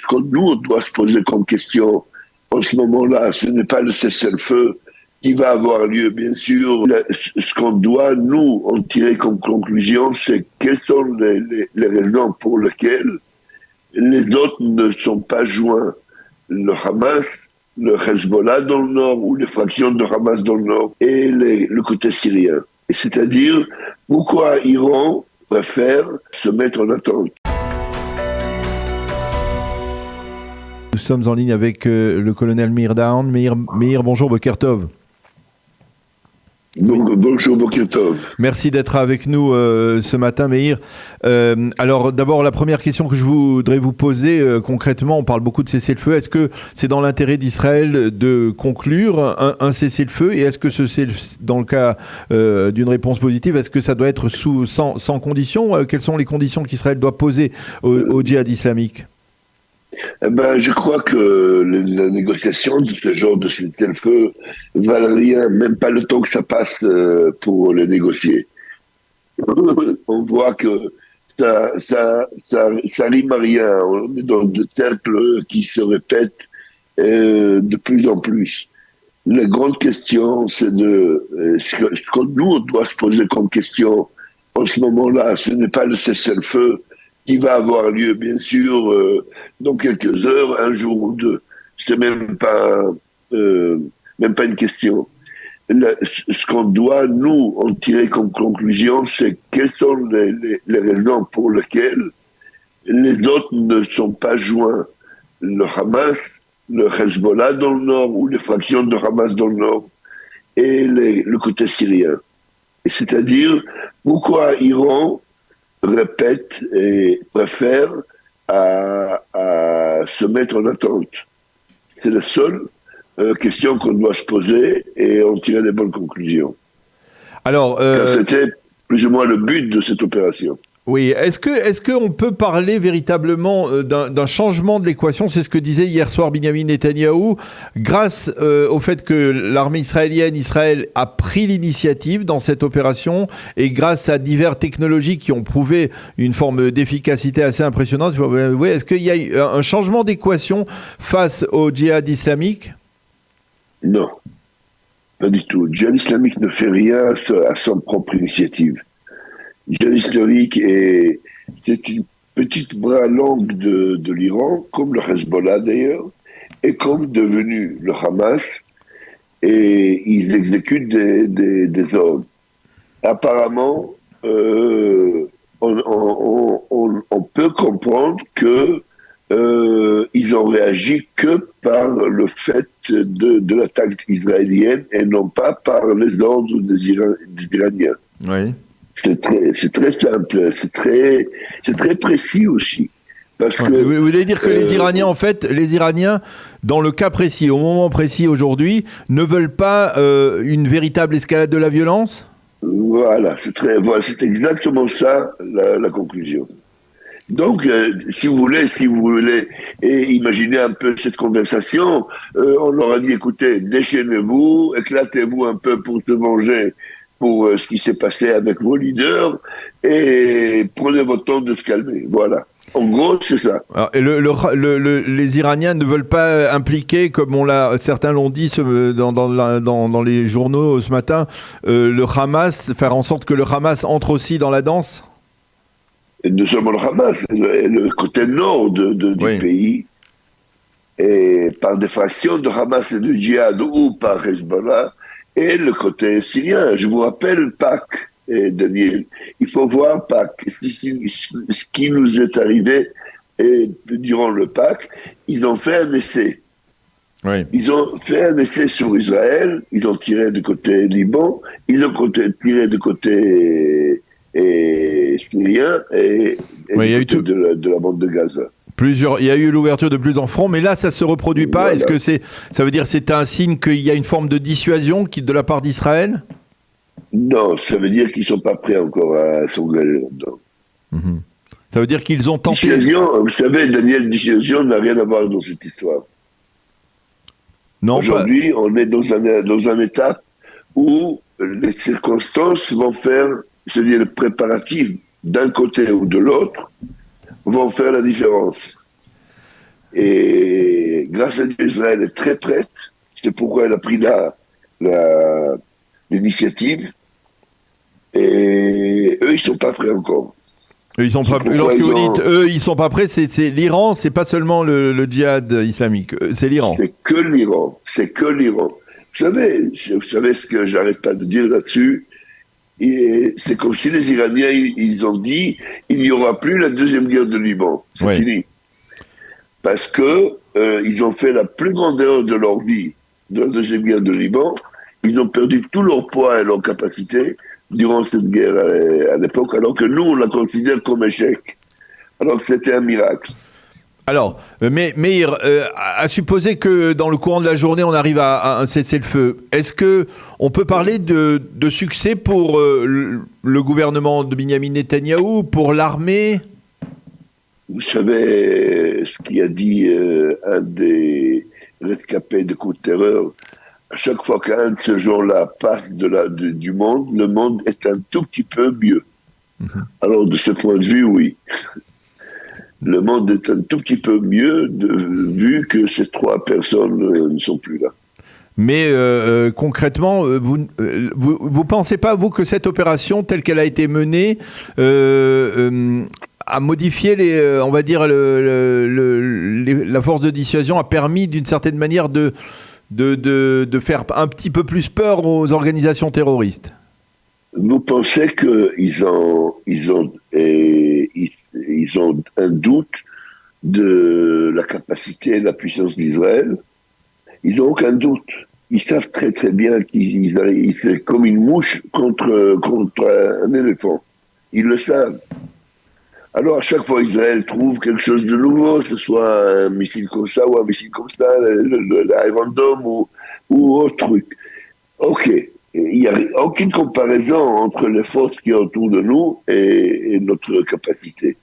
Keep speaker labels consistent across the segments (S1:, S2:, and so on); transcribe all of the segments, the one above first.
S1: que nous, on doit se poser comme question en ce moment-là, ce n'est pas le cessez-le-feu qui va avoir lieu, bien sûr. Ce qu'on doit, nous, en tirer comme conclusion, c'est quelles sont les raisons pour lesquelles les autres ne sont pas joints. Le Hamas, le Hezbollah dans le nord, ou les fractions de Hamas dans le nord, et le côté syrien. C'est-à-dire, pourquoi Iran préfère se mettre en attente.
S2: Nous sommes en ligne avec le colonel Meir Dahan. Meir, bonjour, Boker Tov.
S1: Bonjour, Boker Tov.
S2: Merci d'être avec nous ce matin, Meir. Alors d'abord, la première question que je voudrais vous poser concrètement, on parle beaucoup de cessez-le-feu. Est-ce que c'est dans l'intérêt d'Israël de conclure un cessez-le-feu, et est-ce que dans le cas d'une réponse positive, est-ce que ça doit être sans condition? Quelles sont les conditions qu'Israël doit poser au djihad islamique?
S1: Je crois que la négociation de ce genre de cessez-le-feu valent rien, même pas le temps que ça passe pour les négocier. On voit que ça rime à rien. On est dans des cercles qui se répètent de plus en plus. La grande question, c'est ce que nous, on doit se poser comme question en ce moment-là. Ce n'est pas le cessez-le-feu qui va avoir lieu, bien sûr, dans quelques heures, un jour ou deux. C'est même pas une question. Ce qu'on doit, nous, en tirer comme conclusion, c'est quelles sont les raisons pour lesquelles les autres ne sont pas joints. Le Hamas, le Hezbollah dans le nord, ou les fractions de Hamas dans le nord, et le côté syrien. C'est-à-dire, pourquoi Iran répète et préfère à se mettre en attente. C'est la seule question qu'on doit se poser et en tirer les bonnes conclusions.
S2: Alors,
S1: car c'était plus ou moins le but de cette opération.
S2: Oui, est-ce qu'on peut parler véritablement d'un changement de l'équation? C'est ce que disait hier soir Benjamin Netanyahou, grâce au fait que l'armée israélienne, Israël, a pris l'initiative dans cette opération, et grâce à diverses technologies qui ont prouvé une forme d'efficacité assez impressionnante. Oui, est-ce qu'il y a eu un changement d'équation face au djihad islamique?
S1: Non, pas du tout. Le djihad islamique ne fait rien à son propre initiative. Le djihad islamique, c'est une petite bras longue de l'Iran, comme le Hezbollah d'ailleurs, et comme devenu le Hamas, et ils exécutent des ordres. Apparemment, on peut comprendre que ils ont réagi que par le fait de l'attaque israélienne et non pas par les ordres des Iraniens.
S2: Oui.
S1: C'est très simple, c'est très précis aussi. Parce que,
S2: vous voulez dire que les Iraniens, dans le cas précis, au moment précis aujourd'hui, ne veulent pas une véritable escalade de la violence?
S1: Voilà, c'est exactement ça la conclusion. Donc, si vous voulez, et imaginez un peu cette conversation, on leur a dit, écoutez, déchaînez-vous, éclatez-vous un peu pour se venger pour ce qui s'est passé avec vos leaders, et prenez votre temps de se calmer. Voilà. En gros, c'est ça.
S2: Alors, et les Iraniens ne veulent pas impliquer, comme certains l'ont dit dans les journaux ce matin, le Hamas, faire en sorte que le Hamas entre aussi dans la danse?
S1: Et non seulement le Hamas, le côté nord du pays, et par des fractions de Hamas et du djihad, ou par Hezbollah, et le côté syrien. Je vous rappelle Pâques, Daniel. Il faut voir Pâques. Ce qui nous est arrivé durant le Pâques, ils ont fait un essai.
S2: Oui.
S1: Ils ont fait un essai sur Israël, ils ont tiré du côté Liban, ils ont tiré du côté syrien et de la bande de Gaza.
S2: Il y a eu l'ouverture de plusieurs fronts, mais là, ça ne se reproduit pas. Voilà. Est-ce que ça veut dire que c'est un signe qu'il y a une forme de dissuasion de la part d'Israël?
S1: Non, ça veut dire qu'ils ne sont pas prêts encore à s'engager là-dedans.
S2: Mm-hmm. Ça veut dire qu'ils ont tenté...
S1: Dissuasion, vous savez, Daniel, dissuasion n'a rien à voir dans cette histoire. Non, aujourd'hui, on est dans un état où les circonstances vont faire, c'est-à-dire le préparatif d'un côté ou de l'autre, vont faire la différence. Et grâce à Dieu, Israël est très prête. C'est pourquoi elle a pris l'initiative. Et eux, ils sont pas prêts encore.
S2: Ils sont pas, lorsque vous dites eux, ils sont pas prêts, c'est l'Iran, c'est pas seulement le djihad islamique, c'est l'Iran.
S1: C'est que l'Iran. C'est que l'Iran. Vous savez ce que j'arrête pas de dire là-dessus. Et c'est comme si les Iraniens, ils ont dit, il n'y aura plus la deuxième guerre de Liban. C'est fini. Parce que ils ont fait la plus grande erreur de leur vie de la deuxième guerre de Liban. Ils ont perdu tout leur poids et leur capacité durant cette guerre à l'époque, alors que nous, on la considère comme échec. Alors que c'était un miracle.
S2: Alors, mais à supposer que dans le courant de la journée, on arrive à un cessez-le-feu, est-ce que on peut parler de succès pour le gouvernement de Binyamin Netanyahou, pour l'armée?
S1: Vous savez ce qu'a dit un des rescapés de coups de terreur? À chaque fois qu'un de ces gens-là passe du monde, le monde est un tout petit peu mieux. Alors, de ce point de vue, oui. Le monde est un tout petit peu mieux vu que ces trois personnes ne sont plus là.
S2: Mais concrètement, vous pensez pas, vous, que cette opération, telle qu'elle a été menée, a modifié on va dire, la force de dissuasion, a permis d'une certaine manière de faire un petit peu plus peur aux organisations terroristes?
S1: Vous pensez qu'ils ont un doute de la capacité et de la puissance d'Israël? Ils n'ont aucun doute. Ils savent très très bien qu'ils arrivent comme une mouche contre un éléphant. Ils le savent. Alors à chaque fois Israël trouve quelque chose de nouveau, que ce soit un missile comme ça ou un missile comme ça, l'Iron Dome ou autre truc. Ok. Il n'y a aucune comparaison entre les forces qui sont autour de nous et notre capacité.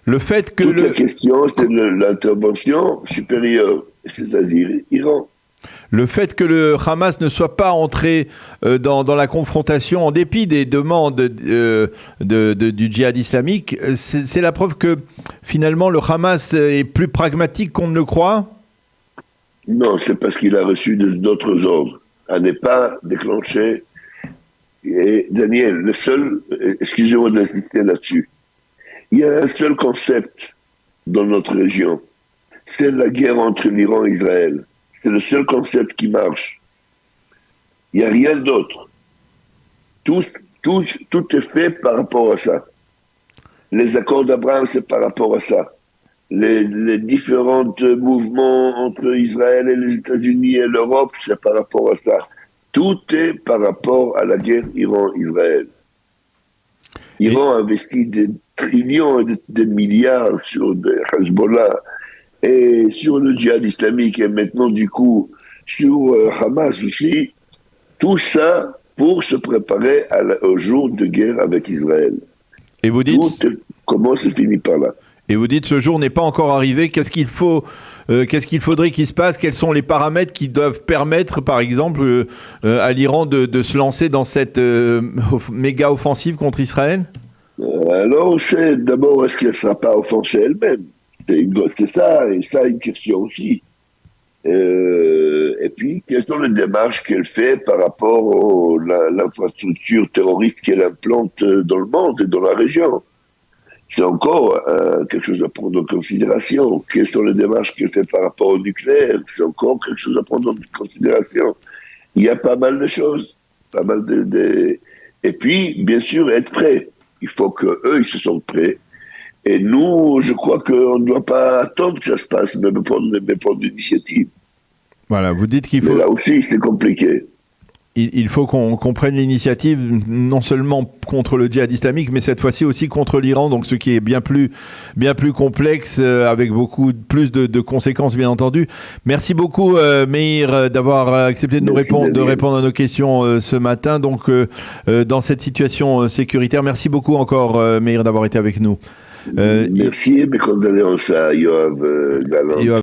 S2: Le fait que
S1: la question, c'est l'intervention supérieure, c'est-à-dire Iran.
S2: Le fait que le Hamas ne soit pas entré dans la confrontation en dépit des demandes du djihad islamique, c'est la preuve que finalement le Hamas est plus pragmatique qu'on ne le croit?
S1: Non, c'est parce qu'il a reçu d'autres ordres à ne pas déclencher. Et Daniel, excusez-moi d'insister là-dessus, il y a un seul concept dans notre région, c'est la guerre entre l'Iran et Israël. C'est le seul concept qui marche. Il n'y a rien d'autre. Tout est fait par rapport à ça. Les accords d'Abraham, c'est par rapport à ça. Les différents mouvements entre Israël et les États-Unis et l'Europe, c'est par rapport à ça. Tout est par rapport à la guerre Iran-Israël. Iran a investi des trillions et des milliards sur le Hezbollah et sur le djihad islamique et maintenant du coup sur Hamas aussi. Tout ça pour se préparer au jour de guerre avec Israël.
S2: Et vous dites...
S1: Comment ça finit par là?
S2: Et vous dites, ce jour n'est pas encore arrivé. Qu'est-ce qu'il faudrait qu'il se passe? Quels sont les paramètres qui doivent permettre, par exemple, à l'Iran de se lancer dans cette méga offensive contre Israël?
S1: Alors, c'est d'abord, est-ce qu'elle ne sera pas offensée elle-même? C'est ça, et ça, une question aussi. Et puis, quelles sont les démarches qu'elle fait par rapport à l'infrastructure terroriste qu'elle implante dans le monde et dans la région? C'est encore quelque chose à prendre en considération. Quelles sont les démarches qu'elle fait par rapport au nucléaire? C'est encore quelque chose à prendre en considération. Il y a pas mal de choses. Pas mal Et puis, bien sûr, être prêt. Il faut qu'eux, ils se sentent prêts. Et nous, je crois qu'on ne doit pas attendre que ça se passe, mais prendre l'initiative.
S2: Voilà, vous dites qu'il faut...
S1: Mais là aussi, c'est compliqué.
S2: Il faut qu'on prenne l'initiative, non seulement contre le djihad islamique, mais cette fois-ci aussi contre l'Iran, donc ce qui est bien plus complexe, avec beaucoup plus de conséquences, bien entendu. Merci beaucoup, Meir, d'avoir accepté de répondre à nos questions ce matin, donc dans cette situation sécuritaire. Merci beaucoup encore, Meir, d'avoir été avec nous.
S1: Merci, mes condoléances à Yoav Galant.